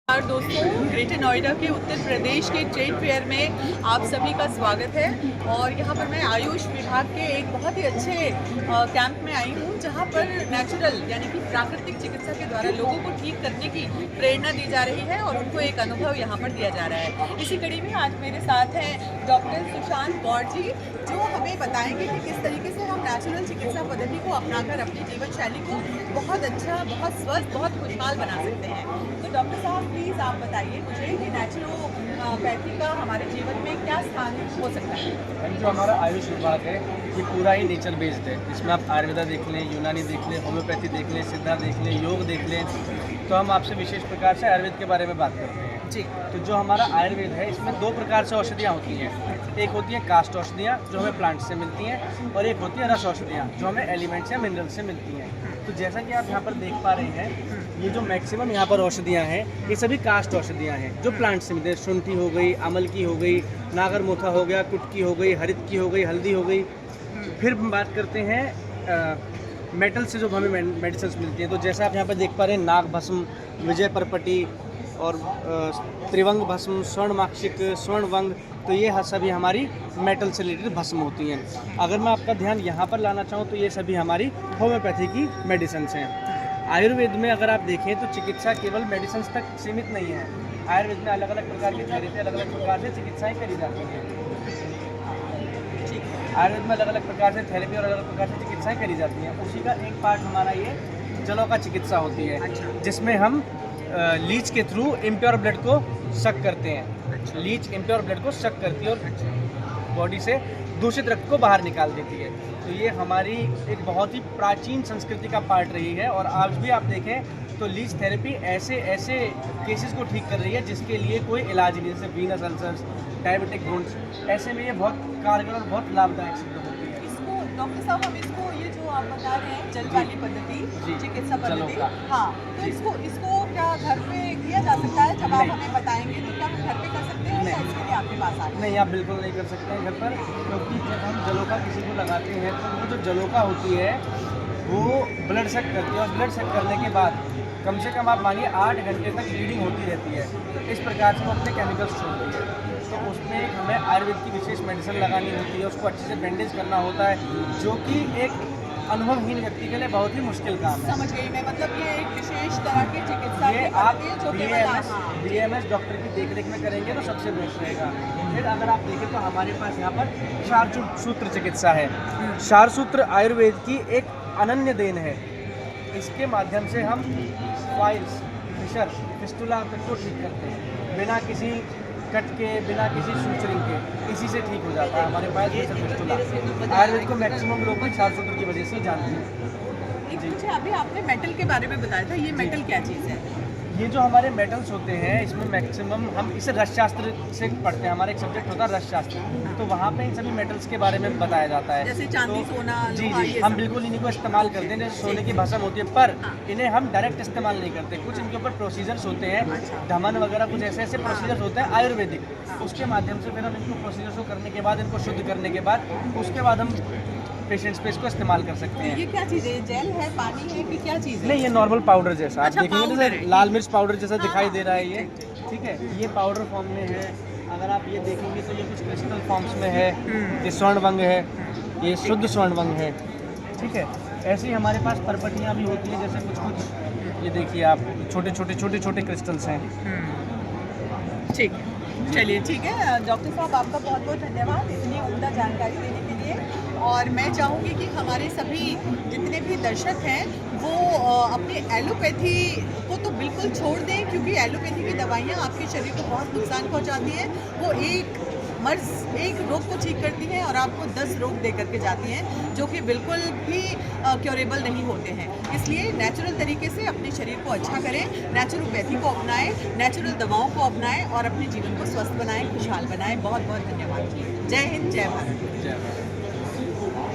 और दोस्तों, ग्रेटर नोएडा के उत्तर प्रदेश के ट्रेड फेयर में आप सभी का स्वागत है। और यहाँ पर मैं आयुष विभाग के एक बहुत ही अच्छे कैंप में आई हूँ, जहाँ पर नेचुरल यानी कि प्राकृतिक चिकित्सा के द्वारा लोगों को ठीक करने की प्रेरणा दी जा रही है और उनको एक अनुभव यहाँ पर दिया जा रहा है। इसी कड़ी में आज मेरे साथ हैं डॉक्टर सुशांत गौड़ जी, जो हमें बताएंगे कि किस तरीके से हम नेचुरल चिकित्सा पद्धति को अपनाकर अपनी जीवन शैली को बहुत अच्छा, बहुत स्वस्थ, बहुत खुशहाल बना सकते हैं। तो डॉक्टर साहब, प्लीज़ आप बताइए मुझे कि नेचुरोपैथी का हमारे जीवन में क्या स्थान हो सकता है। जो हमारा आयुष विभाग है ये पूरा ही नेचर बेस्ड है। इसमें आप आयुर्वेदा देख लें, यूनानी देख लें, होम्योपैथी देख लें, सिद्धा देख लें, योग देख लें। तो हम आपसे विशेष प्रकार से आयुर्वेद के बारे में बात करते हैं जी। तो जो हमारा आयुर्वेद है इसमें दो प्रकार से औषधियाँ होती हैं। एक होती हैं कास्ट औषधियाँ जो हमें प्लांट से मिलती हैं, और एक होती है रस औषधियाँ जो हमें एलिमेंट्स या मिनरल से मिलती हैं। तो जैसा कि आप यहाँ पर देख पा रहे हैं, ये जो मैक्सिमम यहाँ पर औषधियाँ हैं ये सभी कास्ट औषधियाँ हैं जो प्लांट से मिलती हैं। शुंठी हो गई, अमल की हो गई, नागरमोथा हो गया, कुटकी हो गई, हरित की हो गई, हल्दी हो गई। फिर हम बात करते हैं मेटल से जो हमें मेडिसिन मिलती हैं। तो जैसा आप यहाँ पर देख पा रहे हैं, नाग भस्म, विजय परपटी और त्रिवंग भस्म, स्वर्ण माक्षिक, स्वर्ण वंग, तो ये सभी हमारी मेटल से रिलेटेड भस्म होती हैं। अगर मैं आपका ध्यान यहाँ पर लाना चाहूँ तो ये सभी हमारी होम्योपैथी की मेडिसिन हैं। आयुर्वेद में अगर आप देखें तो चिकित्सा केवल मेडिसिन तक सीमित नहीं है। आयुर्वेद में अलग अलग प्रकार की थेरेपी, अलग अलग प्रकार से चिकित्साएँ करी जाती हैं। आयुर्वेद में अलग अलग प्रकार से थेरेपी और अलग अलग प्रकार से चिकित्साएँ करी जाती हैं। उसी का एक पार्ट हमारा ये जलों का चिकित्सा होती है, जिसमें हम लीच के थ्रू इम्प्योर ब्लड को सक करते हैं। लीच इम्प्योर ब्लड को सक करती है और बॉडी से दूषित रक्त को बाहर निकाल देती है। तो ये हमारी एक बहुत ही प्राचीन संस्कृति का पार्ट रही है। और आज भी आप देखें तो लीच थेरेपी ऐसे ऐसे केसेस को ठीक कर रही है जिसके लिए कोई इलाज नहीं, जैसे वीनस अल्सर्स, डायबिटिक वुंड्स, ऐसे में ये बहुत कारगर और बहुत लाभदायक सिद्ध होती है। इसको डॉक्टर साहब, हम इसको ये जो आप बता रहे हैं जल वाली पद्धति, चिकित्सा पद्धति, हाँ, तो इसको क्या घर पे किया जा सकता है? जब आप हमें बताएंगे तो क्या हम घर पे कर सकते हैं या इसके लिए आपके पास आए? नहीं, आप बिल्कुल नहीं कर सकते हैं घर पर, क्योंकि जब हम जलोका किसी को लगाते हैं तो वो जो जलोका होती है वो ब्लड सेक करती है, और ब्लड सेक करने के बाद कम से कम आप मानिए 8 घंटे तक ब्लीडिंग होती रहती है। इस प्रकार से वो अपने केमिकल्स छोड़ती है। तो उसमें हमें आयुर्वेद की विशेष मेडिसिन लगानी होती है, उसको अच्छे से बैंडेज करना होता है, जो कि एक अनुभवहीन व्यक्ति के लिए बहुत ही मुश्किल काम है। समझ गई मैं, मतलब ये एक विशेष तरह की चिकित्सा ये की आप पद्धति है जो BAMS डॉक्टर की देखरेख में करेंगे तो सबसे बेस्ट रहेगा। फिर अगर आप देखें तो हमारे पास यहाँ पर क्षार सूत्र चिकित्सा है। क्षार सूत्र आयुर्वेद की एक अनन्य देन है। इसके माध्यम से हम फाइल्स, फिशर, फिस्टुला को ठीक करते हैं बिना किसी कट के, बिना किसी सूचरिंग के, इसी से ठीक हो जाता है हमारे पास फिस्टुला। आयुर्वेद को मैक्सिमम लोग क्षार सूत्र की वजह से जानते हैं। मुझे अभी आपने मेटल के बारे में बताया था, ये मेटल क्या चीज़ है? ये जो हमारे मेटल्स होते हैं इसमें मैक्सिमम हम इसे रसशास्त्र से पढ़ते हैं। हमारा एक सब्जेक्ट होता है रसशास्त्र, तो वहाँ पे इन सभी मेटल्स के बारे में बताया जाता है। जैसे चांदी, सोना, जी, हम बिल्कुल इन्हीं को इस्तेमाल करते हैं। जैसे सोने की भस्म होती है, पर इन्हें हम डायरेक्ट इस्तेमाल नहीं करते। कुछ इनके ऊपर प्रोसीजर्स होते हैं, धमन वगैरह, कुछ ऐसे ऐसे प्रोसीजर्स होते हैं आयुर्वेदिक। उसके माध्यम से फिर हम इनको प्रोसीजर्स को करने के बाद, इनको शुद्ध करने के बाद, उसके बाद हम पेशेंट्स पे इसको इस्तेमाल कर सकते हैं। ये क्या चीज़ है? जेल है, पानी है कि क्या चीज़ है? नहीं, ये नॉर्मल पाउडर जैसा आप अच्छा, देखेंगे जैसे लाल मिर्च पाउडर जैसा दिखाई दे रहा है ये, ठीक है। ये पाउडर फॉर्म में है। अगर आप ये देखेंगे तो ये कुछ क्रिस्टल फॉर्म्स में है। ये स्वर्णवंग है, ये शुद्ध स्वर्णवंग है, ठीक है। ऐसे ही हमारे पास परपटियाँ भी होती हैं, जैसे कुछ ये देखिए आप, छोटे छोटे क्रिस्टल्स हैं। ठीक है, चलिए ठीक है। डॉक्टर साहब, आपका बहुत बहुत धन्यवाद इतनी उम्दा जानकारी देने के लिए। और मैं चाहूँगी कि हमारे सभी जितने भी दर्शक हैं वो अपनी एलोपैथी को तो बिल्कुल छोड़ दें, क्योंकि एलोपैथी की दवाइयाँ आपके शरीर को बहुत नुकसान पहुँचाती हैं। वो एक मर्ज, एक रोग को ठीक करती हैं और आपको 10 रोग दे करके जाती हैं, जो कि बिल्कुल भी क्योरेबल नहीं होते हैं। इसलिए नेचुरल तरीके से अपने शरीर को अच्छा करें, नेचुरोपैथी को अपनाएं, नेचुरल दवाओं को अपनाएं और अपने जीवन को स्वस्थ बनाएं, खुशहाल बनाएं। बहुत बहुत धन्यवाद। जय हिंद, जय भारत।